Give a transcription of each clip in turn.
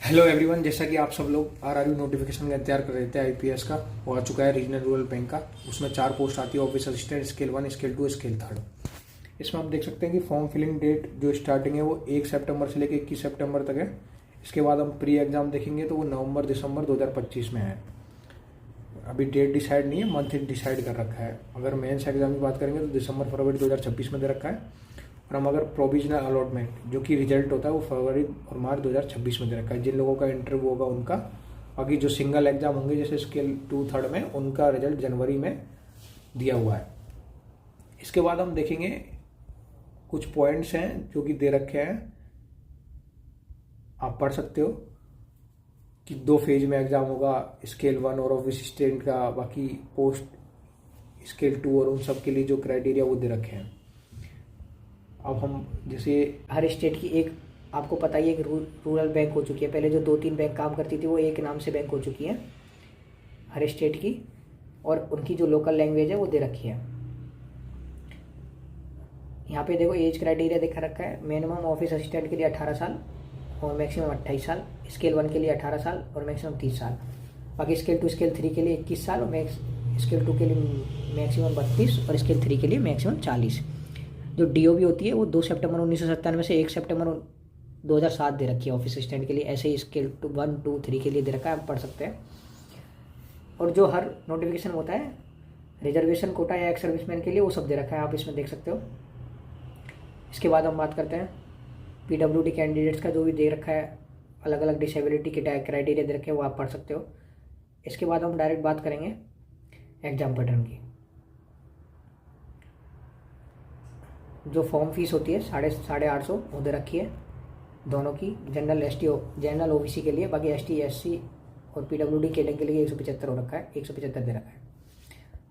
Hello everyone, जैसा कि आप सब लोग आरआरबी नोटिफिकेशन का इंतजार कर रहे थे आईपीएस का, वो आ चुका है रीजनल रूरल बैंक का। उसमें 4 पोस्ट आती है, office assistant scale 1, scale 2, scale 3। इसमें आप देख सकते हैं कि फॉर्म फिलिंग डेट जो स्टार्टिंग है वो 1 सितंबर से लेकर 21 सितंबर तक है। इसके बाद हम प्री एग्जाम देखेंगे तो वो नवंबर दिसंबर 2025 में है। अभी डेट डिसाइड नहीं है, मंथ डिसाइड कर रखा है। अगर मेंस एग्जाम की बात करेंगे तो दिसंबर फरवरी 2026 में दे रखा है। और हम अगर प्रोविजनल अलॉटमेंट जो कि रिजल्ट होता है वो फरवरी और मार्च 2026 में दे रखा है। जिन लोगों का इंटरव्यू होगा उनका, बाकी जो सिंगल एग्जाम होंगे जैसे स्केल 2 थर्ड में, उनका रिजल्ट जनवरी में दिया हुआ है। इसके बाद हम देखेंगे कुछ पॉइंट्स हैं जो कि दे रखे हैं, आप पढ़ सकते हो कि 2 फेज में एग्जाम होगा, स्केल 1 और ऑफिस असिस्टेंट का, बाकी पोस्ट स्केल 2 और उन सब के लिए जो क्राइटेरिया वो दे रखे हैं। अब हम जैसे हर स्टेट की एक, आपको पता ही है कि रूरल बैंक हो चुकी है। पहले जो 2-3 बैंक काम करती थी वो एक नाम से बैंक हो चुकी हैं हर स्टेट की, और उनकी जो लोकल लैंग्वेज है वो दे रखी है। यहाँ पे देखो एज क्राइटेरिया दिखा रखा है। मिनिमम ऑफिस असिस्टेंट के लिए 18 साल और मैक्सिमम 28 साल, स्केल 1 के लिए 18 साल और मैक्सिमम 30 साल, बाकी स्केल 2 स्केल 3 के लिए 21 साल और स्केल 2 के लिए मैक्सिमम 32 और स्केल 3 के लिए मैक्सिमम 40। जो डीओबी होती है वो 2 सितंबर 1997 से 1 सितंबर 2007 दे रखी है ऑफिस असिस्टेंट के लिए। ऐसे ही स्केल 1, 2, 3 के लिए दे रखा है, आप पढ़ सकते हैं। और जो हर नोटिफिकेशन होता है रिजर्वेशन कोटा या एक्स सर्विसमैन के लिए, वो सब दे रखा है, आप इसमें देख सकते हो। इसके बाद हम बात करते हैं पीडब्ल्यूडी कैंडिडेट्स का, जो भी दे रखा है, अलग अलग डिसेबिलिटी के क्राइटेरिया दे रखे हैं, वो आप पढ़ सकते हो। इसके बाद हम डायरेक्ट बात करेंगे एग्जाम पैटर्न की। जो फॉर्म फीस होती है 850 वो दे रखी है दोनों की, जनरल ओबीसी के लिए, बाकी एसटी एससी और पीडब्ल्यूडी कैटेगरी के लिए 175 हो रखा है, 175 दे रखा है।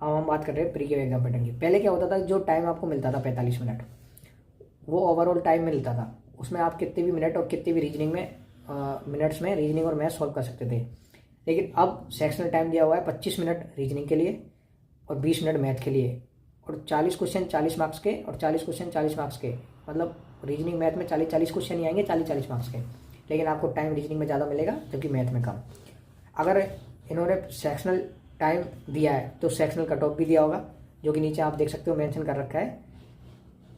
अब हम बात कर रहे हैं प्री के एग्जाम पैटर्न की। पहले क्या होता था, जो टाइम आपको मिलता था 45 मिनट, वो ओवरऑल टाइम मिलता था। उसमें आप कितने भी मिनट और कितने भी रीजनिंग में मिनट्स में रीजनिंग और मैथ सॉल्व कर सकते थे। लेकिन अब सेक्शनल टाइम दिया हुआ है 25 मिनट रीजनिंग के लिए और 20 मिनट मैथ के लिए, और 40 क्वेश्चन 40 मार्क्स के और 40 क्वेश्चन 40 मार्क्स के। मतलब रीजनिंग मैथ में 40 क्वेश्चन ही आएंगे 40 मार्क्स के, लेकिन आपको टाइम रीजनिंग में ज़्यादा मिलेगा जबकि मैथ में कम। अगर इन्होंने सेक्शनल टाइम दिया है तो सेक्शनल कट ऑफ भी दिया होगा, जो कि नीचे आप देख सकते हो मेंशन कर रखा है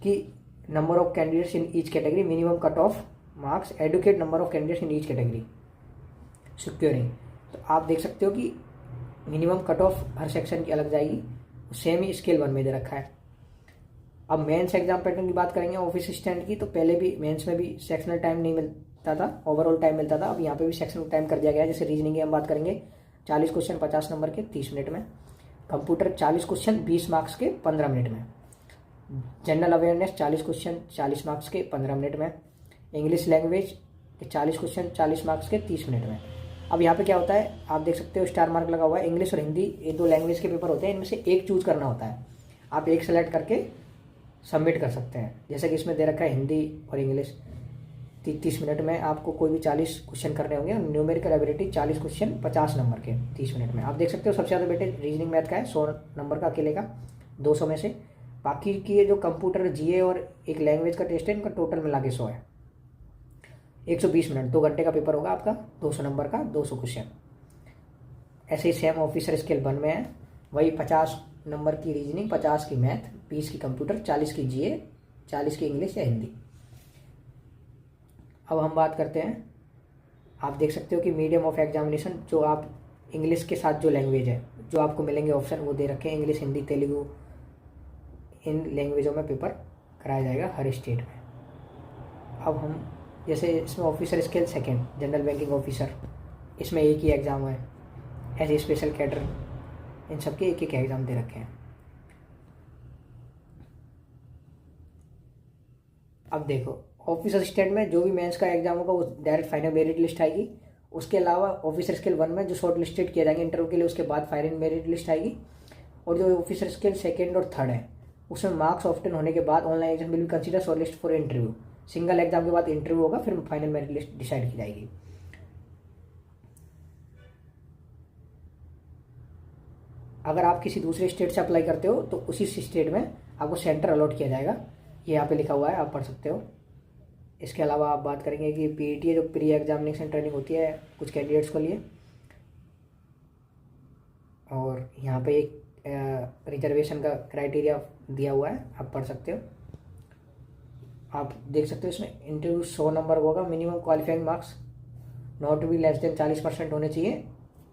कि number of candidates in each category, minimum cut off marks, adequate number of candidates in each category securing. तो आप देख सकते हो कि मिनिमम कट ऑफ हर सेक्शन की अलग जाएगी, सेम ही स्केल 1 में दे रखा है। अब मेंस एग्जाम पैटर्न की बात करेंगे ऑफिस असिस्टेंट की, तो पहले भी मेंस में भी सेक्शनल टाइम नहीं मिलता था, ओवरऑल टाइम मिलता था। अब यहाँ पे भी सेक्शनल टाइम कर दिया गया है। जैसे रीजनिंग की हम बात करेंगे 40 क्वेश्चन 50 नंबर के 30 मिनट में, कंप्यूटर 40 क्वेश्चन 20 मार्क्स के 15 मिनट में, जनरल अवेयरनेस 40 क्वेश्चन 40 मार्क्स के 15 मिनट में, इंग्लिश लैंग्वेज के 40 क्वेश्चन 40 मार्क्स के 30 मिनट में। अब यहाँ पे क्या होता है, आप देख सकते हो स्टार मार्क लगा हुआ है। इंग्लिश और हिंदी ये 2 लैंग्वेज के पेपर होते हैं, इनमें से एक चूज करना होता है। आप एक सेलेक्ट करके सबमिट कर सकते हैं। जैसे कि इसमें दे रखा है हिंदी और इंग्लिश 30 मिनट में आपको कोई भी 40 क्वेश्चन करने होंगे। न्यूमेरिकल एबिलिटी 40 क्वेश्चन 50 नंबर के 30 मिनट में। आप देख सकते हो सबसे ज़्यादा बेटे रीजनिंग मैथ का है, 100 नंबर का अकेले का 200 में से। बाकी की ये जो कंप्यूटर जीए और एक लैंग्वेज का टेस्ट है, इनका टोटल मिला के 100 है। 120 मिनट, 2 घंटे का पेपर होगा आपका, 200 नंबर का 200 क्वेश्चन। ऐसे ही सेम ऑफिसर स्केल 1 में है, वही 50 नंबर की रीजनिंग, 50 की मैथ, 20 की कंप्यूटर, 40 की जीए, 40 की इंग्लिश या हिंदी। अब हम बात करते हैं, आप देख सकते हो कि मीडियम ऑफ एग्जामिनेशन, जो आप इंग्लिश के साथ जो लैंग्वेज है जो आपको मिलेंगे ऑप्शन वो दे रखे हैं, इंग्लिश हिंदी तेलुगु, इन लैंग्वेजों में पेपर कराया जाएगा हर स्टेट में। अब हम जैसे इसमें officer scale 2 general banking officer, इसमें एक ही एग्ज़ाम है। ऐसे स्पेशल कैडर, इन सब के एक एग्ज़ाम दे रखे हैं। अब देखो ऑफिस असिस्टेंट में जो भी मेंस का एग्जाम होगा वो डायरेक्ट फाइनल मेरिट लिस्ट आएगी। उसके अलावा ऑफिसर स्केल 1 में जो शॉर्ट लिस्टेड किए जाएंगे इंटरव्यू के लिए, उसके बाद फाइनल मेरिट लिस्ट आएगी। और जो ऑफिसर स्केल 2 और 3 है, उसमें मार्क्स ऑप्टेन होने के बाद online exam will be consider short list for interview. Single exam के बाद इंटरव्यू होगा, फिर फाइनल मेरिट लिस्ट डिसाइड की जाएगी। अगर आप किसी दूसरे स्टेट से अप्लाई करते हो तो उसी स्टेट में आपको सेंटर अलॉट किया जाएगा। ये यहाँ पे लिखा हुआ है, आप पढ़ सकते हो। इसके अलावा आप बात करेंगे कि पीईटी जो प्री एग्जामिनेशन ट्रेनिंग होती है कुछ कैंडिडेट्स को लिए, और यहाँ पे एक रिजर्वेशन का क्राइटेरिया दिया हुआ है, आप पढ़ सकते हो। आप देख सकते हो इसमें इंटरव्यू 100 नंबर होगा, minimum qualifying marks not to be less than 40% होने चाहिए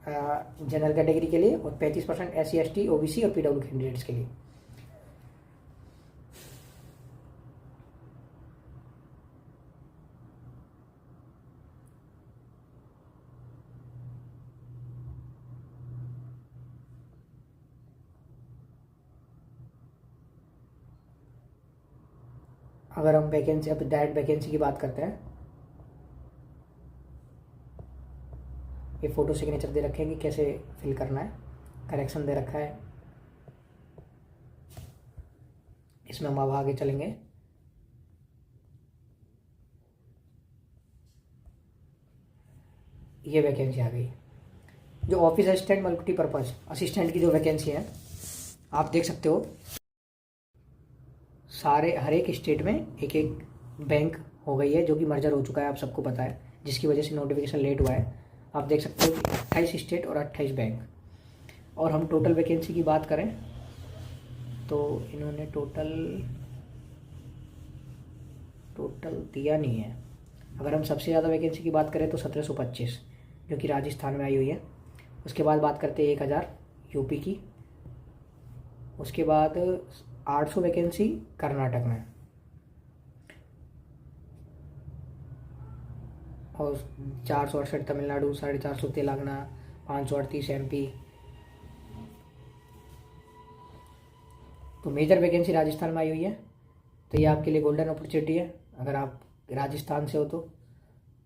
जनरल कैटेगरी के लिए, और 35% SC ST OBC और PW कैंडिडेट्स के लिए। अगर हम वैकेंसी, अब डायरेक्ट वैकेंसी की बात करते हैं, ये फ़ोटो सिग्नेचर दे रखे हैं कि कैसे फिल करना है, करेक्शन दे रखा है। इसमें हम अब आगे चलेंगे। ये वैकेंसी आ गई, जो ऑफिस असिस्टेंट मल्टीपर्पज़ असिस्टेंट की जो वैकेंसी है, आप देख सकते हो सारे हर एक स्टेट में एक एक बैंक हो गई है, जो कि मर्जर हो चुका है, आप सबको पता है, जिसकी वजह से नोटिफिकेशन लेट हुआ है। आप देख सकते हो कि 28 स्टेट और 28 बैंक। और हम टोटल वैकेंसी की बात करें तो इन्होंने टोटल दिया नहीं है। अगर हम सबसे ज़्यादा वैकेंसी की बात करें तो 1725, जो कि राजस्थान में आई हुई है। उसके बाद बात करते हैं 1000 यूपी की। उसके बाद 800 वैकेंसी कर्नाटक में, और 468 तमिलनाडु, 450 तेलंगाना, 538 MP। तो मेजर वैकेंसी राजस्थान में आई हुई है, तो ये आपके लिए गोल्डन अपॉर्चुनिटी है अगर आप राजस्थान से हो तो।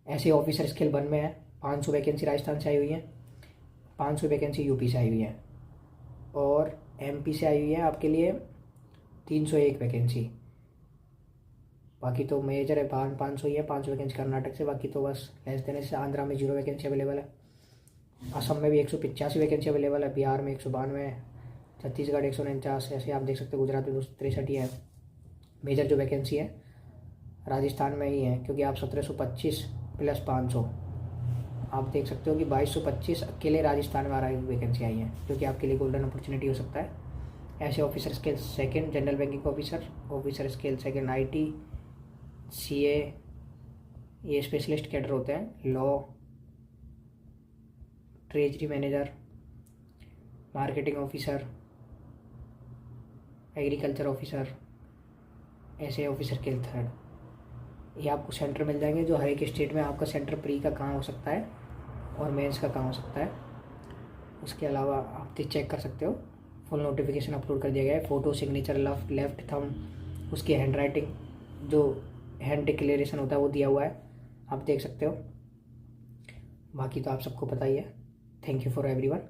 ऐसे ऑफिसर स्केल 1 में है, 500 वैकेंसी राजस्थान से आई हुई है, 500 वैकेंसी यूपी से आई हुई है, और MP से आई हुई है आपके लिए 301 वैकेंसी। बाकी तो मेजर है 500 ही है, 500 वैकेंसी कर्नाटक से, बाकी तो बस लेस देने से। आंध्रा में 0 वैकेंसी अवेलेबल है, असम में भी 185 वैकेंसी अवेलेबल है, बिहार में 192 है, छत्तीसगढ़ 149, ऐसे आप देख सकते हो। गुजरात में 263 है। मेजर जो वैकेंसी है राजस्थान में ही है, क्योंकि आप 1725 प्लस 500, आप देख सकते हो कि 2225 अकेले राजस्थान में आ रहा है वैकेंसी आई है, जो कि आपके लिए गोल्डन अपॉर्चुनिटी हो सकता है। ऐसे officer scale 2 general banking officer, officer scale 2 IT, CA, ये स्पेशलिस्ट कैडर होते हैं, law, treasury manager, marketing officer, agriculture officer, ऐसे ऑफिसर स्केल 3। ये आपको सेंटर मिल जाएंगे, जो हर एक स्टेट में आपका सेंटर प्री का कहाँ हो सकता है और मेंस का कहाँ हो सकता है। उसके अलावा आप चेक कर सकते हो, फुल नोटिफिकेशन अपलोड कर दिया गया है, फ़ोटो सिग्नेचर, लेफ्ट थंब, उसकी हैंड राइटिंग, जो हैंड डिक्लेरेशन होता है वो दिया हुआ है, आप देख सकते हो। बाकी तो आप सबको पता ही है। Thank you for everyone.